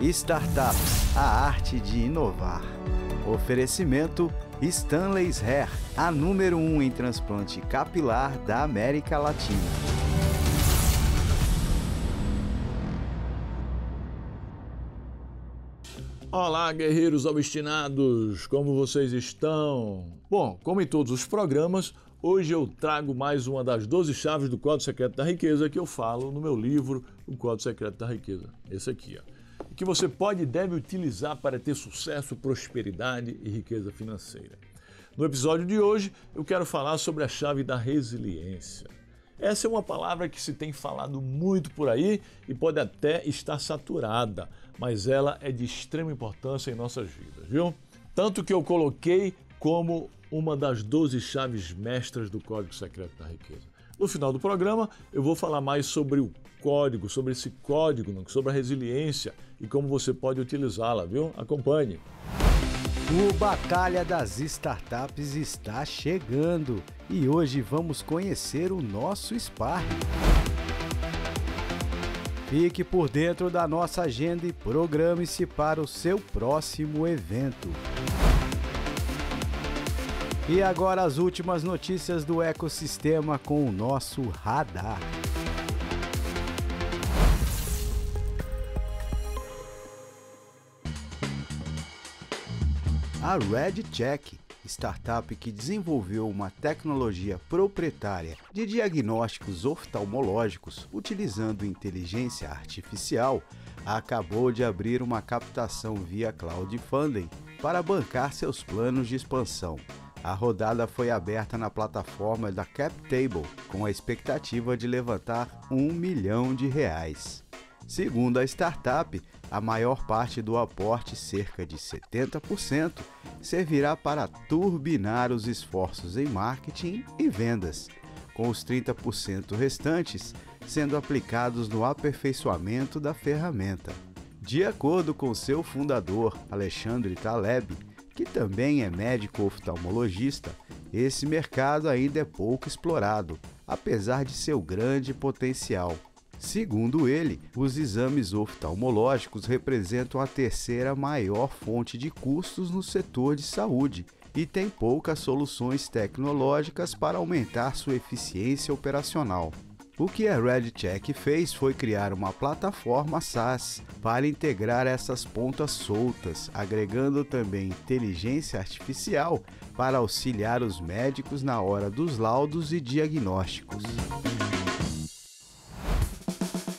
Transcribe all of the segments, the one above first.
Startups, a arte de inovar. Oferecimento Stanley's Hair, a número 1 em transplante capilar da América Latina. Olá, guerreiros obstinados, como vocês estão? Bom, como em todos os programas, hoje eu trago mais uma das 12 chaves do Código Secreto da Riqueza que eu falo no meu livro, O Código Secreto da Riqueza. Esse aqui, ó. Que você pode e deve utilizar para ter sucesso, prosperidade e riqueza financeira. No episódio de hoje, eu quero falar sobre a chave da resiliência. Essa é uma palavra que se tem falado muito por aí e pode até estar saturada, mas ela é de extrema importância em nossas vidas, viu? Tanto que eu coloquei como uma das 12 chaves mestras do Código Secreto da Riqueza. No final do programa, eu vou falar mais sobre o código, sobre esse código, sobre a resiliência e como você pode utilizá-la, viu? Acompanhe! O Batalha das Startups está chegando e hoje vamos conhecer o nosso sparring. Fique por dentro da nossa agenda e programe-se para o seu próximo evento. E agora as últimas notícias do ecossistema com o nosso radar. A RedCheck, startup que desenvolveu uma tecnologia proprietária de diagnósticos oftalmológicos utilizando inteligência artificial, acabou de abrir uma captação via crowdfunding para bancar seus planos de expansão. A rodada foi aberta na plataforma da CapTable, com a expectativa de levantar R$1 milhão. Segundo a startup, a maior parte do aporte, cerca de 70%, servirá para turbinar os esforços em marketing e vendas, com os 30% restantes sendo aplicados no aperfeiçoamento da ferramenta. De acordo com seu fundador, Alexandre Taleb, que também é médico oftalmologista, esse mercado ainda é pouco explorado, apesar de seu grande potencial. Segundo ele, os exames oftalmológicos representam a terceira maior fonte de custos no setor de saúde e tem poucas soluções tecnológicas para aumentar sua eficiência operacional. O que a RedCheck fez foi criar uma plataforma SaaS para integrar essas pontas soltas, agregando também inteligência artificial para auxiliar os médicos na hora dos laudos e diagnósticos.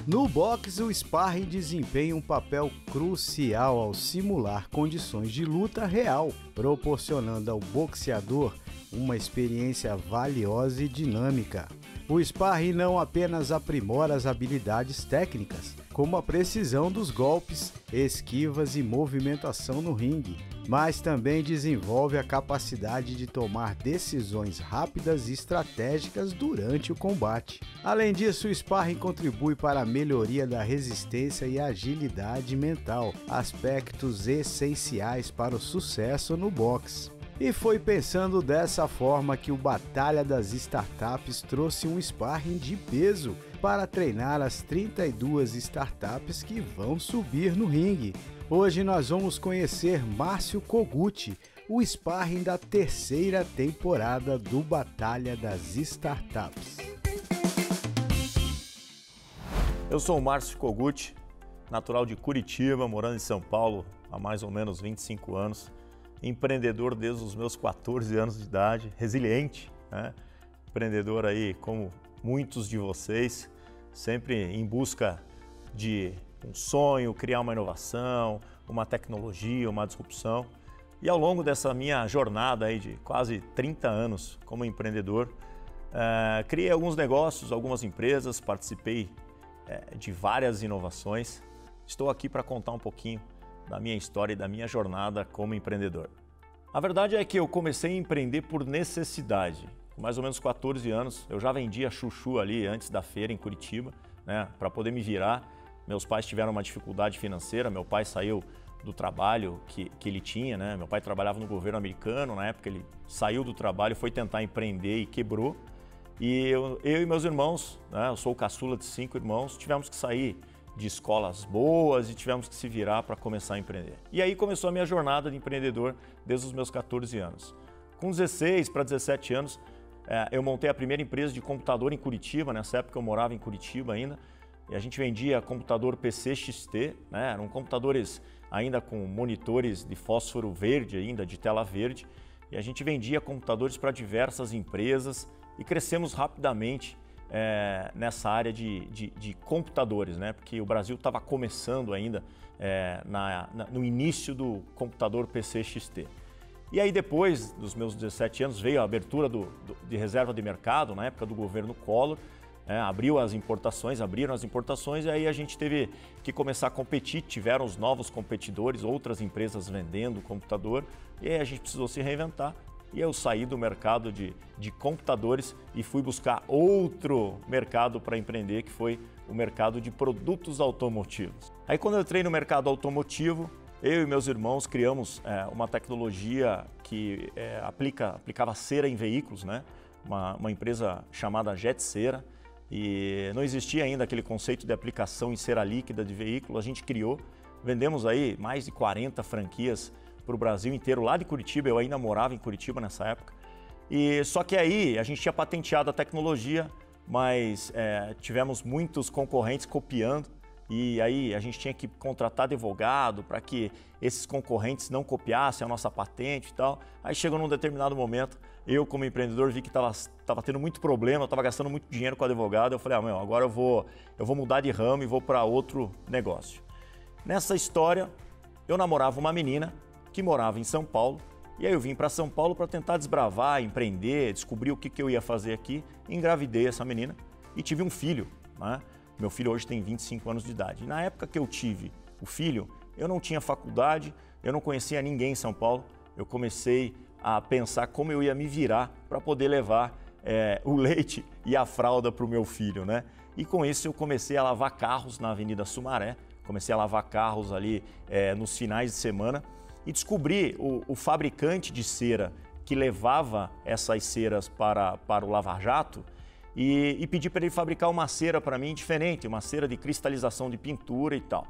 No boxe, o sparring desempenha um papel crucial ao simular condições de luta real, proporcionando ao boxeador uma experiência valiosa e dinâmica. O sparring não apenas aprimora as habilidades técnicas, como a precisão dos golpes, esquivas e movimentação no ringue, mas também desenvolve a capacidade de tomar decisões rápidas e estratégicas durante o combate. Além disso, o sparring contribui para a melhoria da resistência e agilidade mental, aspectos essenciais para o sucesso no boxe. E foi pensando dessa forma que o Batalha das Startups trouxe um sparring de peso para treinar as 32 startups que vão subir no ringue. Hoje nós vamos conhecer Márcio Kogut, o sparring da terceira temporada do Batalha das Startups. Eu sou o Márcio Kogut, natural de Curitiba, morando em São Paulo há mais ou menos 25 anos. Empreendedor desde os meus 14 anos de idade, resiliente, né? Empreendedor aí como muitos de vocês, sempre em busca de um sonho, criar uma inovação, uma tecnologia, uma disrupção. E ao longo dessa minha jornada aí de quase 30 anos como empreendedor, criei alguns negócios, algumas empresas, participei de várias inovações. Estou aqui para contar um pouquinho da minha história e da minha jornada como empreendedor. A verdade é que eu comecei a empreender por necessidade. Com mais ou menos 14 anos, eu já vendia chuchu ali antes da feira em Curitiba, né, para poder me virar. Meus pais tiveram uma dificuldade financeira, meu pai saiu do trabalho que ele tinha, né? Meu pai trabalhava no governo americano, na época ele saiu do trabalho, foi tentar empreender e quebrou. E eu e meus irmãos, né, eu sou o caçula de 5 irmãos, tivemos que sair de escolas boas e tivemos que se virar para começar a empreender. E aí começou a minha jornada de empreendedor desde os meus 14 anos. Com 16 para 17 anos, eu montei a primeira empresa de computador em Curitiba. Nessa época eu morava em Curitiba ainda, e a gente vendia computador PC XT, né? Eram computadores ainda com monitores de fósforo verde ainda, de tela verde, e a gente vendia computadores para diversas empresas e crescemos rapidamente nessa área de computadores, né? Porque o Brasil estava começando ainda no início do computador PC XT. E aí depois dos meus 17 anos veio a abertura de reserva de mercado, na época do governo Collor, abriram as importações, e aí a gente teve que começar a competir, tiveram os novos competidores, outras empresas vendendo computador, e aí a gente precisou se reinventar. E eu saí do mercado de computadores e fui buscar outro mercado para empreender, que foi o mercado de produtos automotivos. Aí quando eu entrei no mercado automotivo, eu e meus irmãos criamos uma tecnologia que aplicava cera em veículos, né? Uma empresa chamada Jet Cera, e não existia ainda aquele conceito de aplicação em cera líquida de veículo. A gente criou, vendemos aí mais de 40 franquias para o Brasil inteiro, lá de Curitiba. Eu ainda morava em Curitiba nessa época. E só que aí a gente tinha patenteado a tecnologia, mas tivemos muitos concorrentes copiando. E aí a gente tinha que contratar advogado para que esses concorrentes não copiassem a nossa patente e tal. Aí chegou num determinado momento, eu como empreendedor vi que estava tendo muito problema, eu estava gastando muito dinheiro com advogado. Eu falei, agora eu vou mudar de ramo e vou para outro negócio. Nessa história, eu namorava uma menina que morava em São Paulo, e aí eu vim para São Paulo para tentar desbravar, empreender, descobrir o que eu ia fazer aqui. Engravidei essa menina e tive um filho, né? Meu filho hoje tem 25 anos de idade. E na época que eu tive o filho, eu não tinha faculdade, eu não conhecia ninguém em São Paulo. Eu comecei a pensar como eu ia me virar para poder levar o leite e a fralda para o meu filho, né? E com isso eu comecei a lavar carros na Avenida Sumaré, comecei a lavar carros ali nos finais de semana e descobri o fabricante de cera que levava essas ceras para o lava-jato, e pedi para ele fabricar uma cera para mim diferente, uma cera de cristalização de pintura e tal.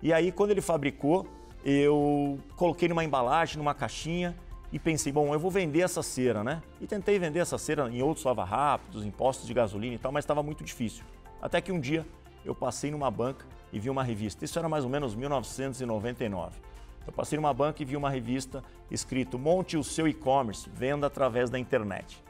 E aí quando ele fabricou, eu coloquei numa embalagem, numa caixinha e pensei, bom, eu vou vender essa cera, né? E tentei vender essa cera em outros lava-rápidos, em postos de gasolina e tal, mas estava muito difícil. Até que um dia eu passei numa banca e vi uma revista, isso era mais ou menos 1999. Eu passei numa banca e vi uma revista escrito "Monte o seu e-commerce, venda através da internet".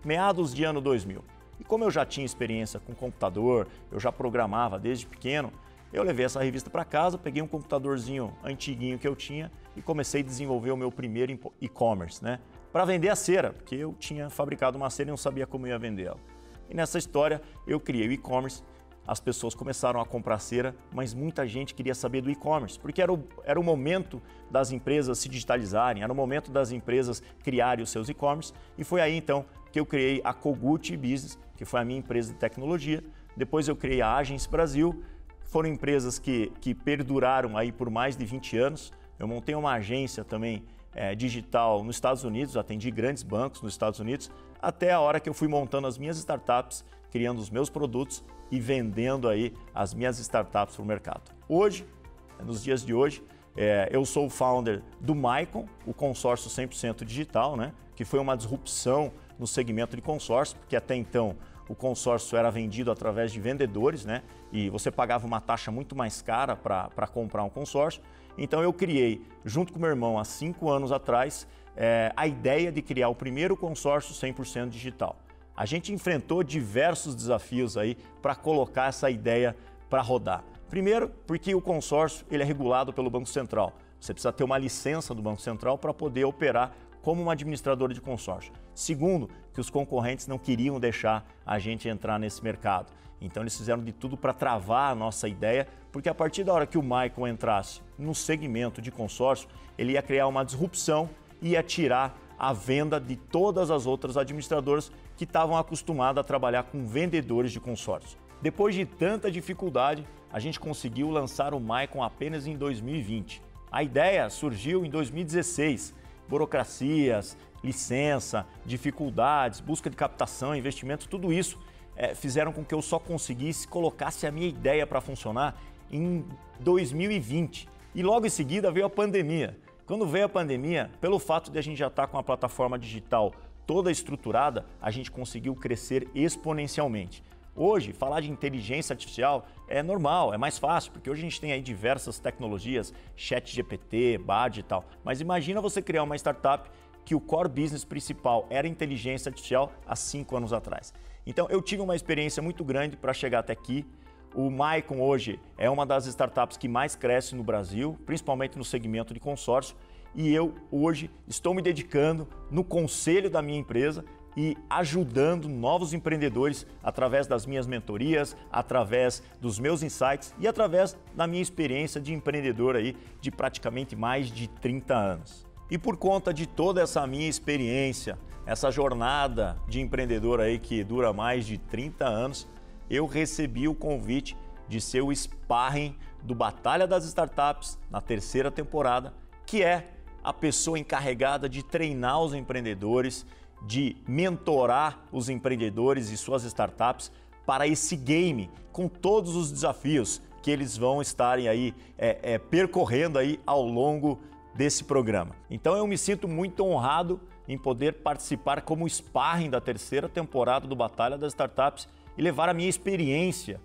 Meados de ano 2000. E como eu já tinha experiência com computador, eu já programava desde pequeno, eu levei essa revista para casa, peguei um computadorzinho antiguinho que eu tinha e comecei a desenvolver o meu primeiro e-commerce, né? Para vender a cera, porque eu tinha fabricado uma cera e não sabia como eu ia vendê-la. E nessa história eu criei o e-commerce, as pessoas começaram a comprar cera, mas muita gente queria saber do e-commerce, porque era o momento das empresas se digitalizarem, era o momento das empresas criarem os seus e-commerce, e foi aí então que eu criei a Kogut Business, que foi a minha empresa de tecnologia. Depois eu criei a Agence Brasil, foram empresas que perduraram aí por mais de 20 anos. Eu montei uma agência também digital nos Estados Unidos, atendi grandes bancos nos Estados Unidos, até a hora que eu fui montando as minhas startups, criando os meus produtos e vendendo aí as minhas startups para o mercado. Hoje, nos dias de hoje, eu sou o founder do Maicon, o consórcio 100% digital, né? Que foi uma disrupção no segmento de consórcio, porque até então o consórcio era vendido através de vendedores, né? E você pagava uma taxa muito mais cara para comprar um consórcio. Então eu criei, junto com meu irmão, há 5 anos atrás, a ideia de criar o primeiro consórcio 100% digital. A gente enfrentou diversos desafios aí para colocar essa ideia para rodar. Primeiro, porque o consórcio ele é regulado pelo Banco Central. Você precisa ter uma licença do Banco Central para poder operar como uma administradora de consórcio. Segundo, que os concorrentes não queriam deixar a gente entrar nesse mercado. Então eles fizeram de tudo para travar a nossa ideia, porque a partir da hora que o Maicon entrasse no segmento de consórcio, ele ia criar uma disrupção e ia tirar a venda de todas as outras administradoras que estavam acostumadas a trabalhar com vendedores de consórcio. Depois de tanta dificuldade, a gente conseguiu lançar o Maicon apenas em 2020. A ideia surgiu em 2016. Burocracias, licença, dificuldades, busca de captação, investimento, tudo isso fizeram com que eu só colocasse a minha ideia para funcionar em 2020. E logo em seguida veio a pandemia. Quando veio a pandemia, pelo fato de a gente já estar com a plataforma digital toda estruturada, a gente conseguiu crescer exponencialmente. Hoje, falar de inteligência artificial é normal, é mais fácil, porque hoje a gente tem aí diversas tecnologias, ChatGPT, Bard e tal. Mas imagina você criar uma startup que o core business principal era inteligência artificial há 5 anos atrás. Então, eu tive uma experiência muito grande para chegar até aqui. O Maicon hoje é uma das startups que mais cresce no Brasil, principalmente no segmento de consórcio. E eu hoje estou me dedicando no conselho da minha empresa e ajudando novos empreendedores através das minhas mentorias, através dos meus insights e através da minha experiência de empreendedor aí de praticamente mais de 30 anos. E por conta de toda essa minha experiência, essa jornada de empreendedor aí que dura mais de 30 anos, eu recebi o convite de ser o sparring do Batalha das Startups na 3ª temporada, que é a pessoa encarregada de treinar os empreendedores, de mentorar os empreendedores e suas startups para esse game, com todos os desafios que eles vão estarem aí percorrendo aí ao longo desse programa. Então eu me sinto muito honrado em poder participar como sparring da 3ª temporada do Batalha das Startups e levar a minha experiência,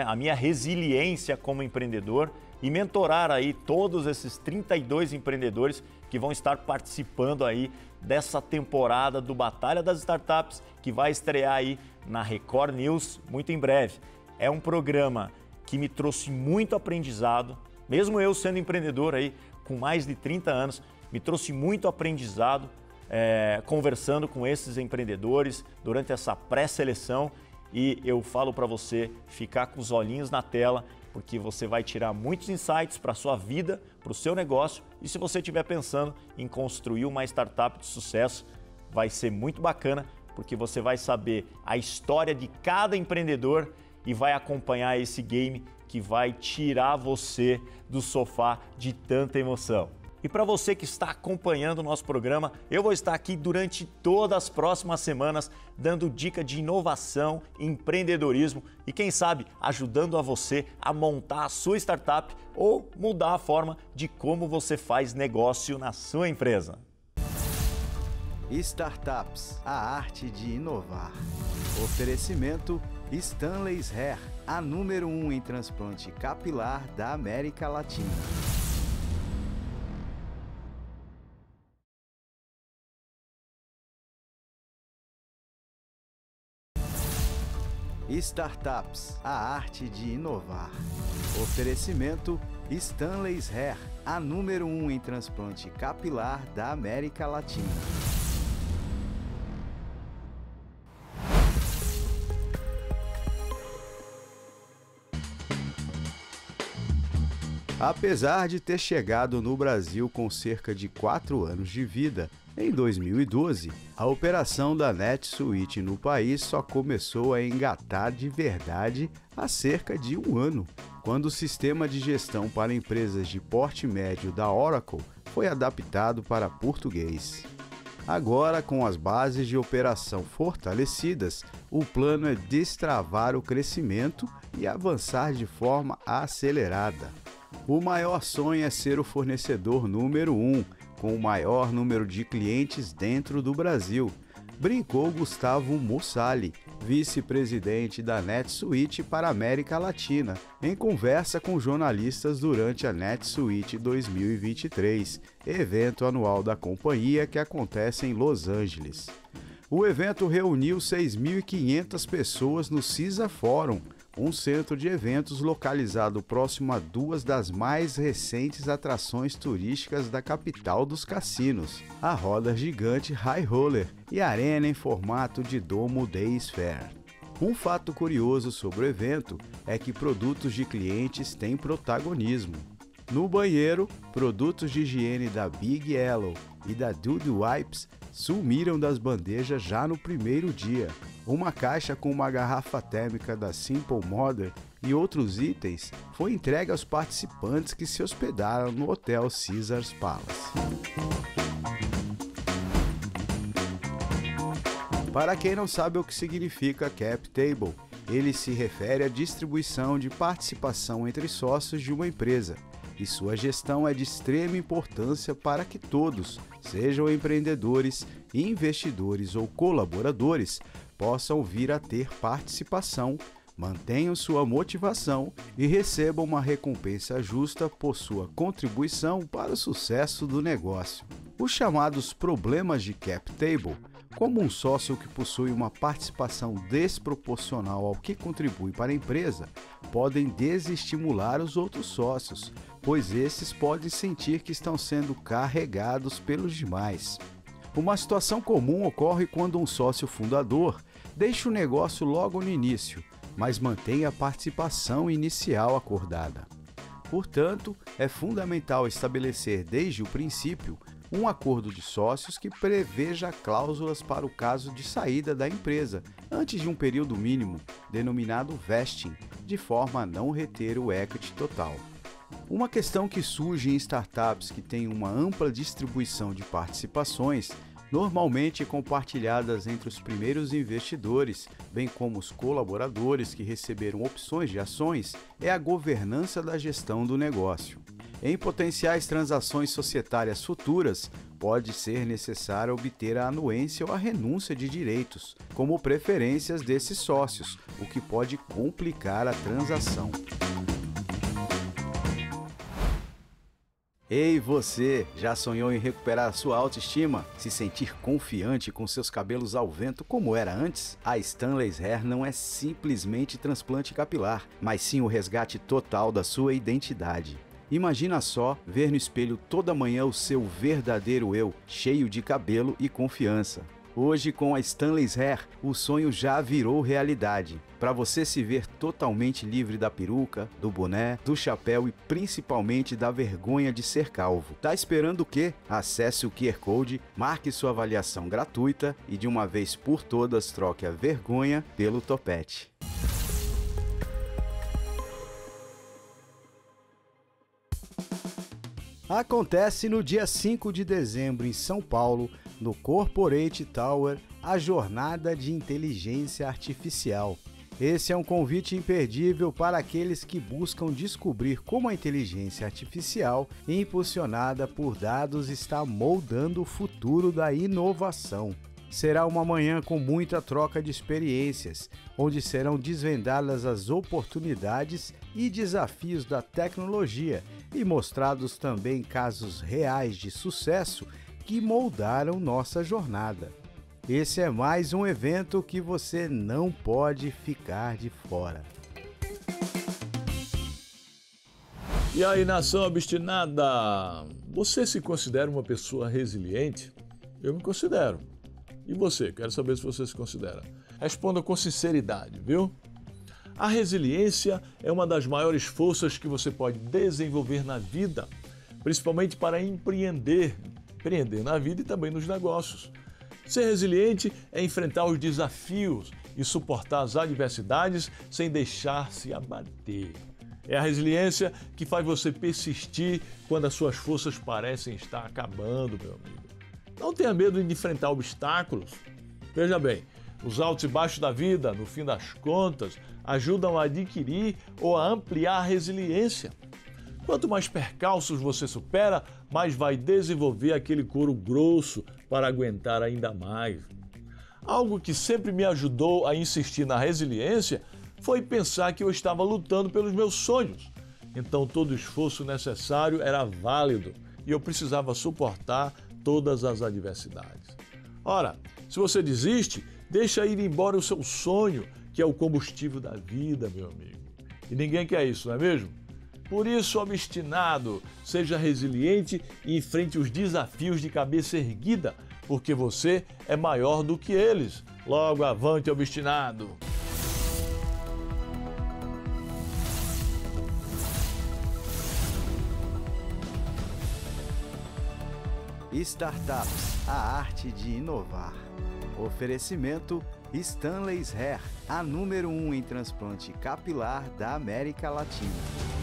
a minha resiliência como empreendedor e mentorar aí todos esses 32 empreendedores que vão estar participando aí dessa temporada do Batalha das Startups, que vai estrear aí na Record News muito em breve. É um programa que me trouxe muito aprendizado, mesmo eu sendo empreendedor aí com mais de 30 anos, me trouxe muito aprendizado conversando com esses empreendedores durante essa pré-seleção. E eu falo para você ficar com os olhinhos na tela, porque você vai tirar muitos insights para a sua vida, para o seu negócio. E se você estiver pensando em construir uma startup de sucesso, vai ser muito bacana, porque você vai saber a história de cada empreendedor e vai acompanhar esse game que vai tirar você do sofá de tanta emoção. E para você que está acompanhando o nosso programa, eu vou estar aqui durante todas as próximas semanas dando dica de inovação, empreendedorismo e quem sabe ajudando a você a montar a sua startup ou mudar a forma de como você faz negócio na sua empresa. Startups, a arte de inovar. Oferecimento Stanley's Hair, a número 1 em transplante capilar da América Latina. Startups, a arte de inovar. Oferecimento Stanley's Hair, a número 1 em transplante capilar da América Latina. Apesar de ter chegado no Brasil com cerca de 4 anos de vida, em 2012, a operação da NetSuite no país só começou a engatar de verdade há cerca de 1 ano, quando o sistema de gestão para empresas de porte médio da Oracle foi adaptado para português. Agora, com as bases de operação fortalecidas, o plano é destravar o crescimento e avançar de forma acelerada. O maior sonho é ser o fornecedor número 1, com o maior número de clientes dentro do Brasil, brincou Gustavo Mussali, vice-presidente da NetSuite para a América Latina, em conversa com jornalistas durante a NetSuite 2023, evento anual da companhia que acontece em Los Angeles. O evento reuniu 6.500 pessoas no CISA Forum, um centro de eventos localizado próximo a 2 das mais recentes atrações turísticas da capital dos cassinos, a roda gigante High Roller e a arena em formato de domo Day Sphere. Um fato curioso sobre o evento é que produtos de clientes têm protagonismo. No banheiro, produtos de higiene da Big Yellow e da Dude Wipes sumiram das bandejas já no primeiro dia. Uma caixa com uma garrafa térmica da Simple Modern e outros itens foi entregue aos participantes que se hospedaram no Hotel Caesars Palace. Para quem não sabe o que significa cap table, ele se refere à distribuição de participação entre sócios de uma empresa, e sua gestão é de extrema importância para que todos, sejam empreendedores, investidores ou colaboradores, possam vir a ter participação, mantenham sua motivação e recebam uma recompensa justa por sua contribuição para o sucesso do negócio. Os chamados problemas de cap table, como um sócio que possui uma participação desproporcional ao que contribui para a empresa, podem desestimular os outros sócios, pois esses podem sentir que estão sendo carregados pelos demais. Uma situação comum ocorre quando um sócio fundador deixa o negócio logo no início, mas mantém a participação inicial acordada. Portanto, é fundamental estabelecer desde o princípio um acordo de sócios que preveja cláusulas para o caso de saída da empresa, antes de um período mínimo, denominado vesting, de forma a não reter o equity total. Uma questão que surge em startups que têm uma ampla distribuição de participações, normalmente compartilhadas entre os primeiros investidores, bem como os colaboradores que receberam opções de ações, é a governança da gestão do negócio. Em potenciais transações societárias futuras, pode ser necessário obter a anuência ou a renúncia de direitos, como preferências desses sócios, o que pode complicar a transação. Ei você, já sonhou em recuperar a sua autoestima? Se sentir confiante com seus cabelos ao vento como era antes? A Stanley's Hair não é simplesmente transplante capilar, mas sim o resgate total da sua identidade. Imagina só ver no espelho toda manhã o seu verdadeiro eu, cheio de cabelo e confiança. Hoje, com a Stanley's Hair, o sonho já virou realidade. Para você se ver totalmente livre da peruca, do boné, do chapéu e principalmente da vergonha de ser calvo. Tá esperando o quê? Acesse o QR Code, marque sua avaliação gratuita e de uma vez por todas troque a vergonha pelo topete. Acontece no dia 5 de dezembro em São Paulo, no Corporate Tower, a Jornada de Inteligência Artificial. Esse é um convite imperdível para aqueles que buscam descobrir como a inteligência artificial, impulsionada por dados, está moldando o futuro da inovação. Será uma manhã com muita troca de experiências, onde serão desvendadas as oportunidades e desafios da tecnologia e mostrados também casos reais de sucesso que moldaram nossa jornada. Esse é mais um evento que você não pode ficar de fora. E aí, nação obstinada, você se considera uma pessoa resiliente? Eu me considero. E você? Quero saber se você se considera. Responda com sinceridade, viu? A resiliência é uma das maiores forças que você pode desenvolver na vida, principalmente para empreender na vida e também nos negócios. Ser resiliente é enfrentar os desafios e suportar as adversidades sem deixar se abater. É a resiliência que faz você persistir quando as suas forças parecem estar acabando, meu amigo. Não tenha medo de enfrentar obstáculos. Veja bem, os altos e baixos da vida, no fim das contas, ajudam a adquirir ou a ampliar a resiliência. Quanto mais percalços você supera, mais vai desenvolver aquele couro grosso para aguentar ainda mais. Algo que sempre me ajudou a insistir na resiliência foi pensar que eu estava lutando pelos meus sonhos. Então todo o esforço necessário era válido e eu precisava suportar todas as adversidades. Ora, se você desiste, deixa ir embora o seu sonho, que é o combustível da vida, meu amigo. E ninguém quer isso, não é mesmo? Por isso, obstinado, seja resiliente e enfrente os desafios de cabeça erguida, porque você é maior do que eles. Logo, avante, obstinado! Startups, a arte de inovar. Oferecimento Stanley's Hair, a número 1 em transplante capilar da América Latina.